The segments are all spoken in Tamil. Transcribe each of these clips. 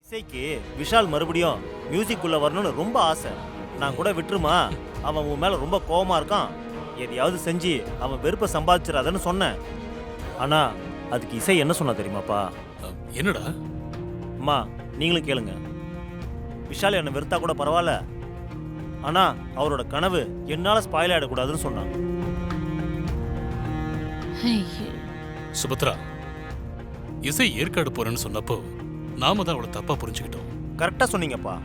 இசைக்கு விஷால் மறுபடியும் மியூசிக் உள்ள வரணும்னு ரொம்ப ஆசை. நான் கூட விட்டுருமா, அவன் உன் மேல ரொம்ப கோவமா இருக்கான், எதையாவது செஞ்சு அவன் வெறுப்பை சம்பாதிச்சிடாதன்னு சொன்னேன். ஆனா அதுக்கு இசை என்ன சொன்னா தெரியுமாப்பா? என்னடா? அம்மா நீங்களும் கேளுங்க. விஷால் என்னை வெறுத்தா கூட பரவாயில்ல, ஆனா அவரோட கனவு என்னால ஸ்பாயில் ஆயிடக்கூடாதுன்னு சொன்னான். சுபத்ரா, இசை ஏற்காடு போறேன்னு சொன்னப்போ நாம தான் அவளை தப்பா புரிஞ்சுக்கிட்டோம். கரெக்டா சொன்னீங்கப்பா.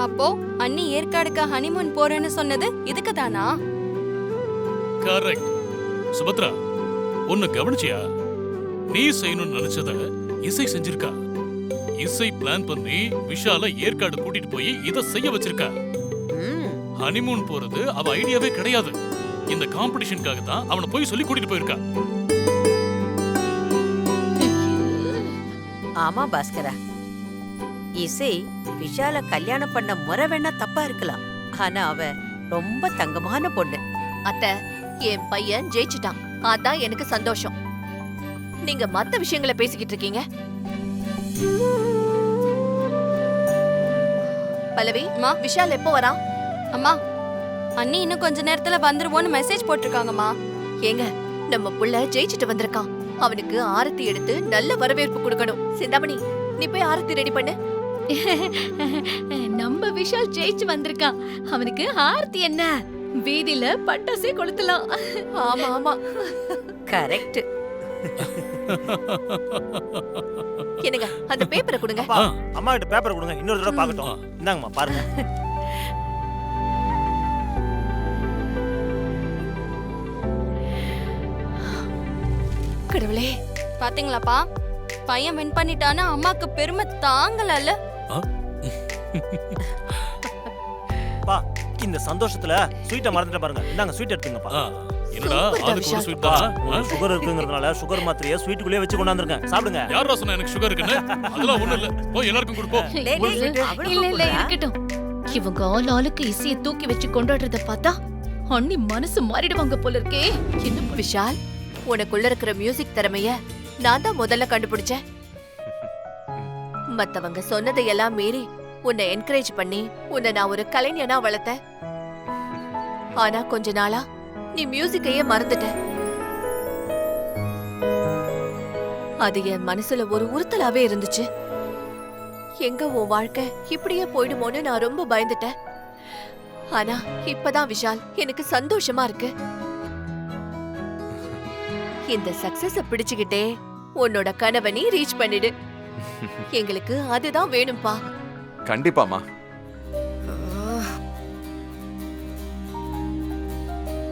அப்போ அண்ணி ஏற்காடுக்கு ஹனிமூன் போறேன்னு சொன்னது இதுக்கு தானா? கரெக்ட். சுபத்ரா, ஒன்னு கவனிச்சியா? நீ செய்யணும்னு நினைச்சத இசை செஞ்சிருக்கா. இசை பிளான் பண்ணி விஷால ஏற்காடு கூட்டிட்டு போய் இத செய்ய வச்சிருக்கா. ஹனிமூன் போறது அவ ஐடியாவே கிடையாது. இந்த காம்படிஷனுக்காக தான் அவனை போய் சொல்லி கூட்டிட்டு போயிருக்கா. ஆமா பாஸ்கரா, இசை விஷால கல்யாணம் பண்ண முறை வேணா தப்பா இருக்கலாம், ஆனா அவ ரொம்ப தங்கமான பொண்ணு. அத்தை, என் பையன் ஜெயிச்சிட்டான், அதான் எனக்கு சந்தோஷம். நீங்க மத்த விஷயங்களை பேசிக்கிட்டு இருக்கீங்க. பல்லவி, விஷால் எப்போ வரான்? அம்மா, அண்ணி இன்னும் கொஞ்ச நேரத்துல வந்துருவோன்னு மெசேஜ் போட்டிருக்காங்கம்மா. ஏங்க, நம்ம புள்ள ஜெயிச்சிட்டு வந்திருக்கான். அவனுக்கு ஆரத்தி எடுத்து நல்ல வரவேற்பு கொடுக்கணும். சிந்தாமணி, நீ போய் ஆரத்தி ரெடி பண்ணு. நம்ம விஷால் ஜெயிச்சு வந்திருக்கான், அவனுக்கு ஆர்த்தி என்ன, வீதியில பட்டாசே கொளுத்தலாம். ஆமா ஆமா, கரெக்ட். என்னங்க, அந்த பேப்பரை கொடுங்க. அம்மா கிட்ட பேப்பர் கொடுங்க, இன்னொரு தடவை பார்க்கட்டும். இந்தாங்கம்மா பாருங்க. கடவுளே, பாத்தீங்களாப்பா, பையன் வின் பண்ணிட்டான்னு அம்மாக்கு பெருமை தாங்கலல்ல. பா, இந்த சந்தோஷத்துல ஸ்வீட்டை மறந்துட்ட பாருங்க. இந்தாங்க ஸ்வீட் எடுத்துங்கப்பா. என்னடா அதுக்கு ஒரு ஸ்வீட் தானா? சுகர் இருக்குங்கிறதுனால சுகர் மாத்திரையை ஸ்வீட்டுக்குள்ளே வச்சு கொண்டாந்துருக்கேன், சாப்பிடுங்க. யாரா சொன்னா எனக்கு சுகர் இருக்குன்னு? அதெல்லாம் ஒண்ணும் இல்ல. போய் எல்லாருக்கும் கொடுப்போம். இல்ல இருக்கட்டும். இவங்க ஆளுக்கு இசைய தூக்கி வச்சு கொண்டாடுறத பார்த்தா அண்ணி மனசு மாறிடுவாங்க போல இருக்கே. என்ன விஷால், உனக்குள்ள இருக்கிற மியூசிக் திறமைய நான் தான் முதல்ல கண்டுபிடிச்சேன். மத்தவங்க சொன்னதையெல்லாம் மீறி உன்னை என்கரேஜ் பண்ணி உன்னை நான் ஒரு கலைஞனா வளர்த்தேன். ஆனா கொஞ்ச நாளா நீ மியூசிக்கையே மறந்துட்ட. அது என் மனசுல ஒரு உறுத்தலாவே இருந்துச்சு. எங்க உன் வாழ்க்கை இப்படியே போயிடுமோன்னு நான் ரொம்ப பயந்துட்டேன். ஆனா இப்பதான் விஷால் எனக்கு சந்தோஷமா இருக்கு. இந்த சக்சஸ பிடிச்சுக்கிட்டே உன்னோட கனவை நீ ரீச் பண்ணிடு. எங்களுக்கு அதுதான் வேணும்பா. கண்டிப்பாமா.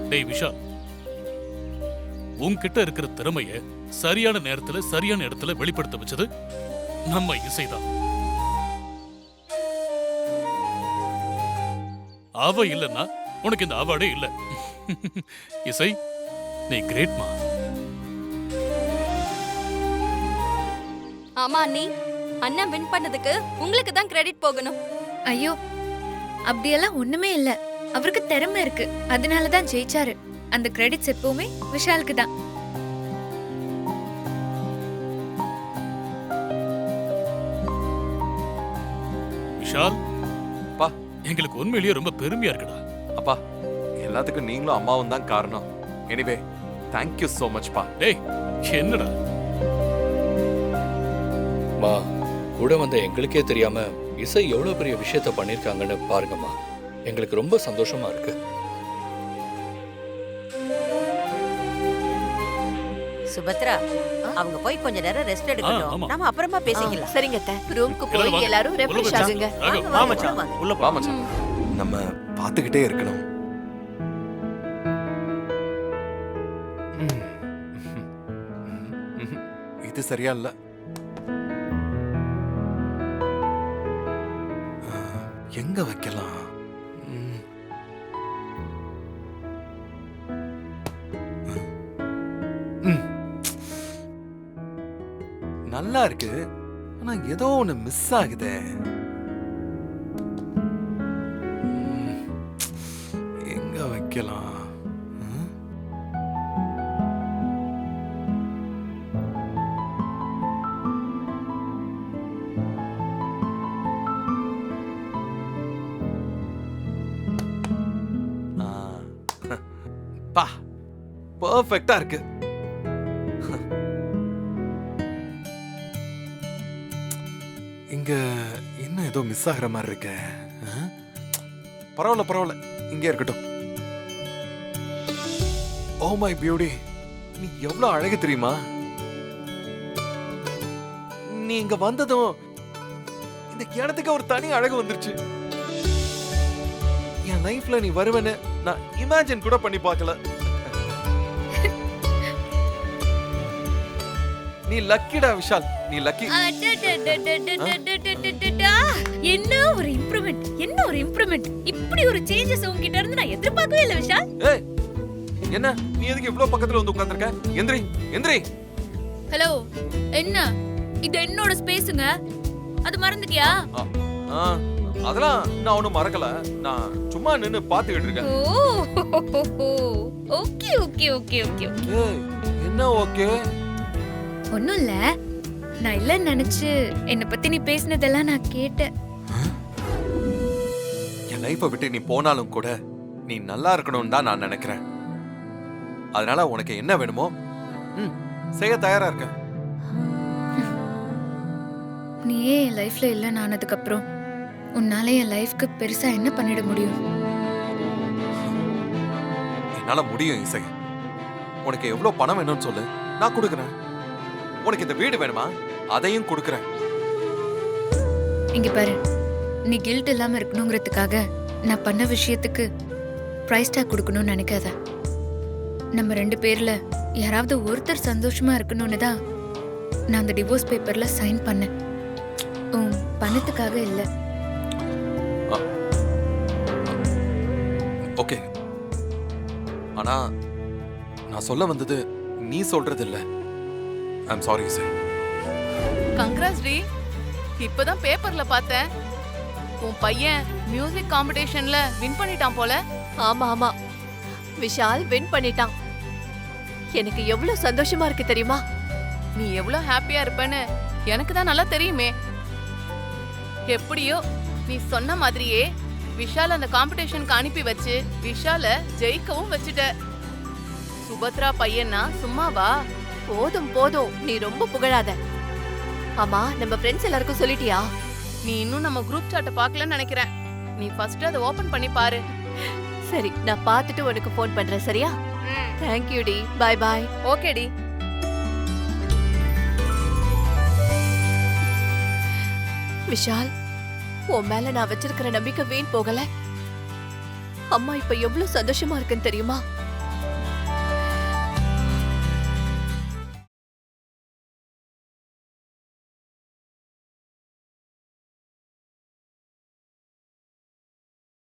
டேய் விஷால், உன்கிட்ட இருக்கிற திறமைய சரியான நேரத்துல சரியான இடத்துல வெளிப்படுத்த வச்சது நம்ம இசைதான். அவ இல்லன்னா உனக்கு இந்த அவார்டே இல்ல. இசை, நீ கிரேட்மா. ஆமா அண்ணி, அண்ணன் வின் பண்ணதுக்கு உங்களுக்கு தான் கிரெடிட் போகணும். ஐயோ, அப்படியெல்லாம் ஒண்ணுமே இல்ல. அவருக்கு திறமை இருக்கு, அதனாலதான் ஜெயிச்சாரு. அந்த கிரெடிட்ஸ் எப்பவுமே விஷாலுக்கு தான். விஷால் அப்பா, எங்களுக்கு உண்மையிலேயே ரொம்ப பெருமையா இருக்குடா. அப்பா, எல்லாத்துக்கும் நீங்களும் அம்மாவும் தான் காரணம். எனிவே, தேங்க்யூ சோ மச் பா. டேய், என்னடா மா, கூட வந்த எங்களுக்கே தெரியாம இசை எவ்வளவு பெரிய விஷயத்த பண்ணிருக்காங்கன்னு பாருங்கம்மா. எங்களுக்கு ரொம்ப சந்தோஷமா இருக்கு. சுபத்ரா, அவங்க போய் கொஞ்ச நேரம் ரெஸ்ட் எடுக்கட்டும், நாம அப்புறமா பேசிக்கலாம். சரிங்க அத்தை, ரூம்க்கு போய் எல்லாரும் ரெஃப்ரெஷ் ஆகுங்க. வா மச்சான், உள்ள வா மச்சான். நம்ம பார்த்துக்கிட்டே இருக்கணும். இது சரியா இல்ல. எங்க வைக்கலாம்? நல்லா இருக்கு, ஆனா ஏதோ ஒண்ணு மிஸ் ஆகுதே. எங்க வைக்கலாம்? பா பெர்ஃபெக்ட்டா இருக்கு. இங்க என்ன ஏதோ மிஸ் ஆகுற மாதிரி இருக்க. பரவாயில்ல பரவாயில்ல, இங்கே இருக்கட்டும். ஓ மை பியூட்டி, நீ எவ்வளவு அழகு தெரியுமா? நீ இங்க வந்ததும் இந்த இடத்துக்கு ஒரு தனி அழகு வந்துருச்சு. என் லைஃப்ல நீ வருவேன்னு நான் இமேஜின் கூட பண்ணி பார்க்கல. நீ லக்கிடா விஷால், நீ லக்கி. என்ன ஒரு இம்ப்ரூவ்மெண்ட், என்ன ஒரு இம்ப்ரூவ்மெண்ட். இப்படி ஒரு சேஞ்சஸ் உன்கிட்ட இருந்து நான் எதிர்பார்க்கவே இல்ல விஷால். ஏய் என்ன, நீ எதுக்கு இவ்ளோ பக்கத்துல வந்து உட்கார்ந்திருக்க? எந்திரி எந்திரி. ஹலோ, என்ன இது என்னோட ஸ்பேஸ்ங்க, அது மறந்துட்டியா? அதெல்லாம் நான் ஒண்ணும் மறக்கல. நான் சும்மா நின்னு பாத்துக்கிட்டு இருக்கேன். Okay okay okay okay. ஏய் என்ன ஓகே? ஒண்ணும் இல்ல, நான் இல்லன்னு நினைச்சு என்னை பத்தி நீ பேசினதெல்லாம் நான் கேட்டேன். என் லைஃபை விட்டு நீ போனாலும் கூட நீ நல்லா இருக்கணும்னு தான் நான் நினைக்கிறேன். அதனால உனக்கு என்ன வேணுமோ செய்ய தயாரா இருக்க. நீயே என் லைஃப்ல இல்லைன்னு ஆனதுக்கு அப்புறம் உன்னால என் லைஃப்க்கு பெருசா என்ன பண்ணிட முடியும்? என்னால முடியும் இசை. உனக்கு எவ்வளவு பணம் வேணும்னு சொல்லு, நான் கொடுக்குறேன். உனக்கு இந்த வீடு வேணுமா, அதையும் கொடுக்குறேன். இங்க பாரு, நீ கில்ட் இல்லாம இருக்கணுங்கிறதுக்காக நான் பண்ண விஷயத்துக்கு பிரைஸ் டேக் கொடுக்கணும்னு நினைக்காத. நம்ம 2 பேர்ல யாராவது ஒருத்தர் சந்தோஷமா இருக்கணும்னு தான் நான் அந்த டிவோர்ஸ் பேப்பர்ல சைன் பண்ணேன். பணத்துக்காக இல்ல. ஓகே, ஆனா நான் சொல்ல வந்தது நீ சொல்றது இல்ல. I'm sorry sir. கங்க்ராஸ் டி, இப்பதான் பேப்பர்ல பார்த்தேன் உன் பையன் மியூசிக் காம்படிஷன்ல வின் பண்ணிட்டான் போல. ஆமா ஆமா, விஷால் வின் பண்ணிட்டான். எனக்கு எவ்வளவு சந்தோஷமா இருக்கு தெரியுமா? நீ எவ்வளவு ஹாப்பியா இருப்பேன்னு எனக்கு தான் நல்லா தெரியுமே. எப்படியோ நீ சொன்ன மாதிரியே விஷால் அந்த காம்படிஷனுக்கு அனுப்பி வச்சு விஷால ஜெயிக்கவும் வச்சுட்ட. சுபத்ரா பையனா சும்மாவா? போதும் போதும், நீ ரொம்ப புகழாத. ஆமா, நம்ம ஃப்ரெண்ட்ஸ் எல்லாருக்கும் சொல்லிட்டியா? நீ இன்னும் நம்ம குரூப் சாட்டை பார்க்கலன்னு நினைக்கிறேன். நீ ஃபர்ஸ்ட் அதை ஓபன் பண்ணி பாரு. சரி, நான் பார்த்துட்டு உனக்கு ஃபோன் பண்றேன். சரியா? தேங்க்யூ டி. Bye bye. ஓகே டி. விஷால், உன் மேல நான் வச்சிருக்கிற நம்பிக்கை வீண் போகல. அம்மா இப்ப எவ்வளவு சந்தோஷமா இருக்குன்னு தெரியுமா?